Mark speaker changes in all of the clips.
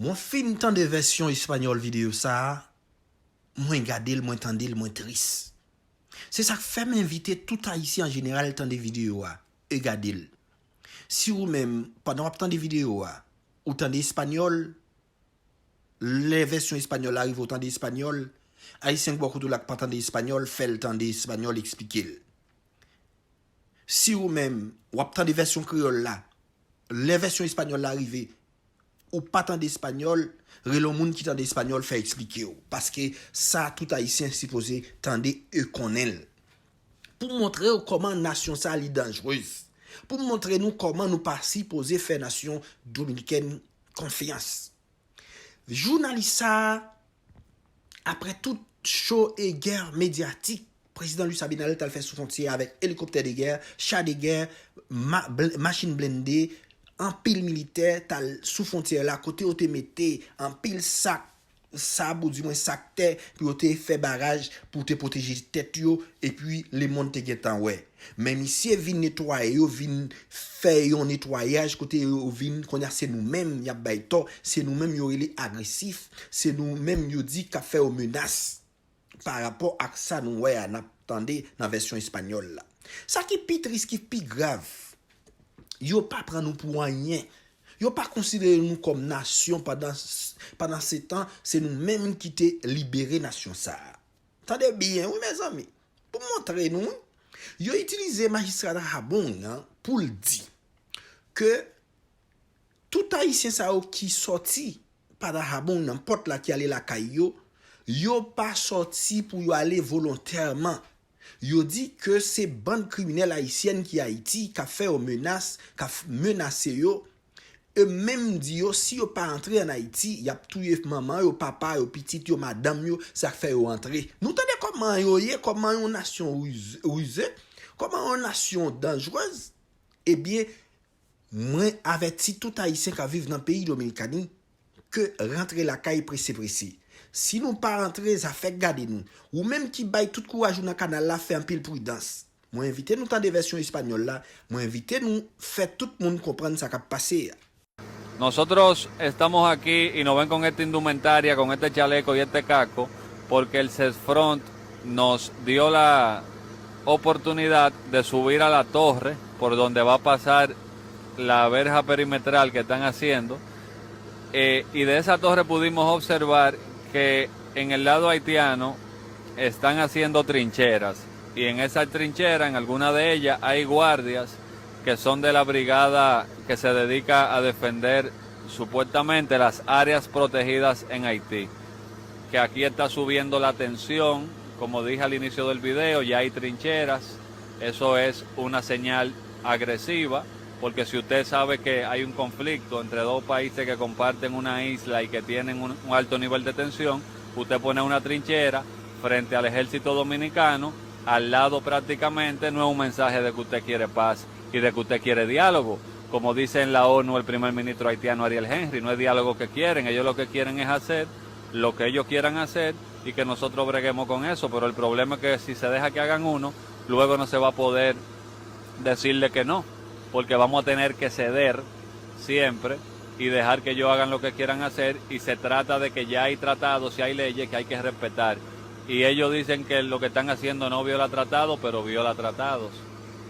Speaker 1: Mon fin tan de version espagnole vidéo ça, moi gade, moi tande, moi triste. C'est ça qui fait m'inviter tout haïtien en général tant des vidéos et gade. Si ou même pendant tant des vidéos ou tant d'espagnol, les versions espagnoles arrivent autant d'espagnol, haïtien beaucoup de la pas tant d'espagnol, fait le temps d'espagnol expliquer. Si ou même ou tant des versions créoles là, les versions espagnoles arrivent ou pas tant d'espagnol, le monde qui tant d'espagnol fait expliquer parce que ça tout haïtien supposé tande et connaît pour montrer comment nation ça est dangereuse, pour montrer nous comment nous pas supposé faire nation dominicaine confiance. Journaliste ça après toute show et guerre médiatique, président Luis Abinadel t'a fait sous frontière avec hélicoptère de guerre, char de guerre, machine blindée, en pile militaire, t'as sous frontière là, côté où te mettez en pile sac, ou du moins sac terre, puis où te fait barrage pour te protéger tête yo, et puis les monde te getan ouais. Même ici, vin nettoyer yo, vin faire un nettoyage, côté yo vin, qu'on a c'est nous-mêmes, y a bayto, c'est nous-mêmes yo il est agressif, c'est nous-mêmes yo dit qu'a fait aux menaces par rapport à ça nous ouais, on attendait dans la version espagnole là. Ça qui pire triste, qui pire grave. Yo pas prendre nous pour rien. Yo pas considérer nous comme nation pendant ces temps, c'est nous-mêmes qui t'ai libéré nation ça. Tendez bien, oui mes amis. Pour montrer nous, yo utilisé magistrat Rabon pour le dire que tout haïtien ça qui sorti par Rabon n'importe là qui allait la caillou, yo pas sorti pour y aller volontairement. Yo dit que c'est bande criminelle haïtienne qui Haïti qui a fait aux menaces, qui a menacé yo. Eux même dit yo si yo pas entrer en Haïti, y a touye maman, yo papa, yo petit, yo madame yo, ça fait yo entrer. Nous tendez comment yo yé, comment une nation rusée, comment une nation dangereuse. Eh bien, moi averti tout haïtien qui vivent dans le pays dominicain que rentrer la caille pressé. Si nous pas rentrer, ça fait garder nous. Ou même qui baille tout courage dans le canal là, fait un pile prudence. Moi invité nous dans des versions espagnoles là, moi invité nous faire tout le monde comprendre ça qui a passé.
Speaker 2: Nosotros estamos aquí y nos ven con esta indumentaria, con este chaleco y este casco, porque el CESFRONT nos dio la oportunidad de subir a la torre por donde va a pasar la verja perimetral que están haciendo, y de esa torre pudimos observar que en el lado haitiano están haciendo trincheras, y en esa trinchera, en alguna de ellas, hay guardias que son de la brigada que se dedica a defender supuestamente las áreas protegidas en Haití, que aquí está subiendo la tensión, como dije al inicio del video, ya hay trincheras, eso es una señal agresiva, porque si usted sabe que hay un conflicto entre dos países que comparten una isla y que tienen un alto nivel de tensión, usted pone una trinchera frente al ejército dominicano, al lado prácticamente, no es un mensaje de que usted quiere paz y de que usted quiere diálogo. Como dice en la ONU el primer ministro haitiano Ariel Henry, no es diálogo que quieren, ellos lo que quieren es hacer lo que ellos quieran hacer y que nosotros breguemos con eso, pero el problema es que si se deja que hagan uno, luego no se va a poder decirle que no, porque vamos a tener que ceder siempre y dejar que ellos hagan lo que quieran hacer, y se trata de que ya hay tratados y hay leyes que hay que respetar, y ellos dicen que lo que están haciendo no viola tratados, pero viola tratados.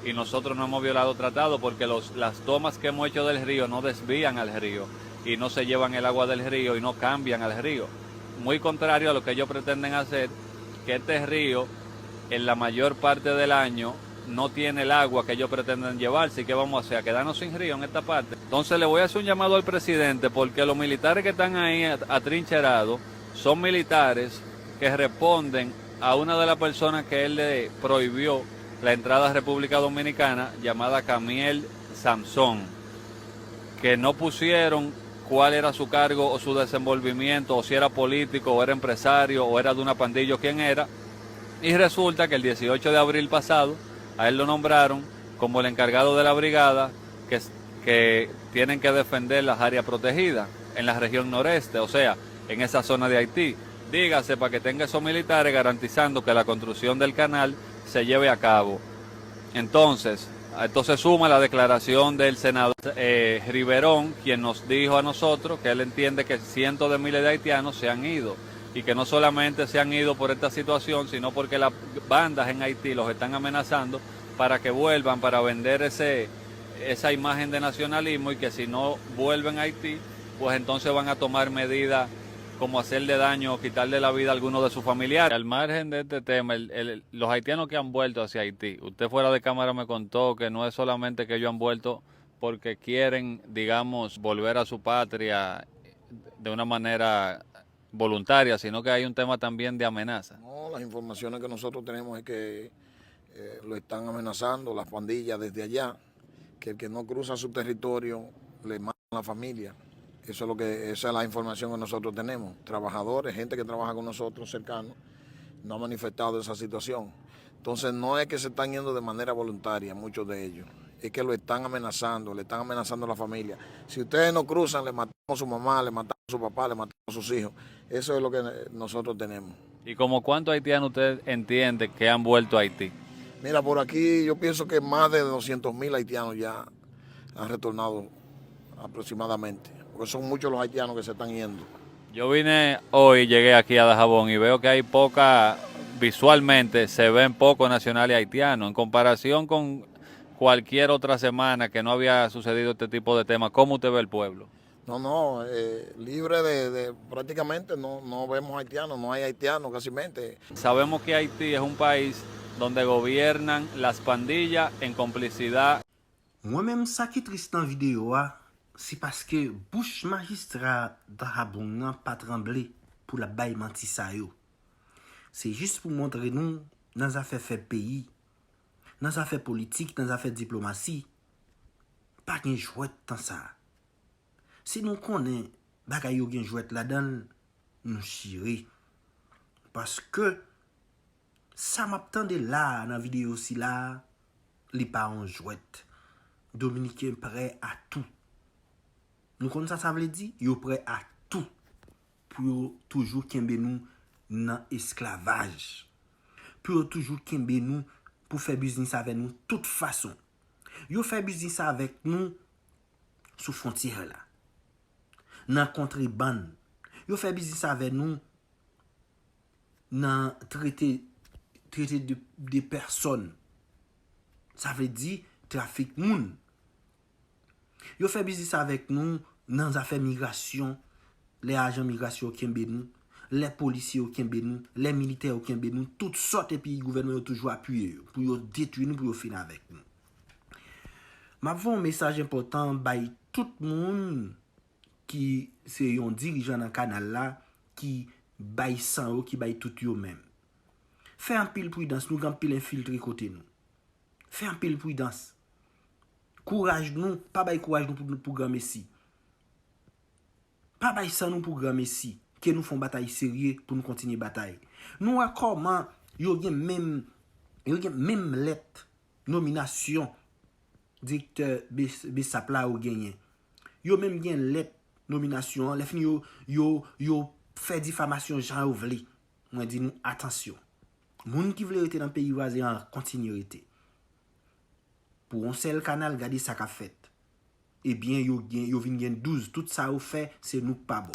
Speaker 2: Y nosotros no hemos violado tratado porque las tomas que hemos hecho del río no desvían al río y no se llevan el agua del río y no cambian al río. Muy contrario a lo que ellos pretenden hacer, que este río en la mayor parte del año no tiene el agua que ellos pretenden llevarse. ¿Y qué vamos a hacer? ¿A quedarnos sin río en esta parte? Entonces le voy a hacer un llamado al presidente, porque los militares que están ahí atrincherados son militares que responden a una de las personas que él le prohibió la entrada a República Dominicana, llamada Camiel Samson, que no pusieron cuál era su cargo o su desenvolvimiento, o si era político, o era empresario, o era de una pandilla, o quién era, y resulta que el 18 de abril pasado, a él lo nombraron como el encargado de la brigada que tienen que defender las áreas protegidas en la región noreste, o sea, en esa zona de Haití. Dígase, para que tenga esos militares garantizando que la construcción del canal se lleve a cabo. Entonces, A esto se suma la declaración del senador Riverón, quien nos dijo a nosotros que él entiende que cientos de miles de haitianos se han ido y que no solamente se han ido por esta situación, sino porque las bandas en Haití los están amenazando para que vuelvan, para vender esa imagen de nacionalismo, y que si no vuelven a Haití, pues entonces van a tomar medidas como hacerle daño o quitarle la vida a alguno de sus familiares. Al margen de este tema, los haitianos que han vuelto hacia Haití, usted fuera de cámara me contó que no es solamente que ellos han vuelto porque quieren, digamos, volver a su patria de una manera voluntaria, sino que hay un tema también de amenaza.
Speaker 3: No, las informaciones que nosotros tenemos es que lo están amenazando las pandillas desde allá, que el que no cruza su territorio le matan a la familia. Esa es la información que nosotros tenemos. Trabajadores, gente que trabaja con nosotros cercanos, no ha manifestado esa situación. Entonces no es que se están yendo de manera voluntaria, muchos de ellos. Es que lo están amenazando, le están amenazando a la familia. Si ustedes no cruzan, le matamos a su mamá, le matamos a su papá, le matamos a sus hijos. Eso es lo que nosotros tenemos.
Speaker 2: ¿Y como cuántos haitianos usted entiende que han vuelto a Haití?
Speaker 3: Mira, por aquí yo pienso que más de 200,000 haitianos ya han retornado aproximadamente. Porque son muchos los haitianos que se están yendo.
Speaker 2: Yo vine hoy, llegué aquí a Dajabón y veo que hay visualmente se ven pocos nacionales haitianos en comparación con cualquier otra semana que no había sucedido este tipo de temas. ¿Cómo usted ve el pueblo?
Speaker 3: No, libre prácticamente no vemos haitianos, no hay haitianos casi mente.
Speaker 2: Sabemos que Haití es un país donde gobiernan las pandillas en complicidad.
Speaker 1: Moi-même, ça qui triste dans la vidéo, c'est parce que bouche magistrat Dajabon nan pas tremblé pour la baille menti sa yo. C'est juste pour montrer nous dans les affaires fait pays, dans les affaires politiques, dans les affaires diplomatie, pas gen jouet dans ça. Si nous connaissons bagay yo gen jouet là-dedans, nous chire. Parce que ça m'attendait là dans la vidéo si là, li pas en jouet. Dominicain prêt à tout. Nous connaissons ça veut dire, yo prêt à tout pour toujours kembe nous dans esclavage. Pour toujours kembe nous pour faire business avec nous toute façon. Yo fait business avec nous sous frontière là. Dans contrebande. Yo fait business avec nous dans traité de personnes. Ça veut dire trafic moun. Yo fait business avec nous dans affaires migration, les agents migration qui kembe nous, les policiers qui kembe nous, les militaires qui kembe nous, toutes sortes et puis le gouvernement a toujours appuyé pour yo détruire nous, pour yo finir avec nous. M'a un message important by tout le monde qui c'est un dirigeant dans le canal là qui bay sans yo, qui bay tout yo même. Fais un pile prudence, nous grand pile infiltré côté nous. Fais un pile prudence. Courage nous, pas bay courage nous pour grand Messi. Pas bay sans nous pour grand Messi, que nous font bataille sérieux pour nous continuer bataille. Nous a comment yo gen même lettre nomination directeur Bessapla ou gagné. Yo même gen lettre nomination, les fini yo fait diffamation Jean Ouvli. Moi dit nous attention. Moun qui veut rester dans le pays voisin en continuité. Pour un seul canal, garder ça qu'a fait. Eh bien, yo vin gen 12. Tout ça ou fait, c'est nous pas bon.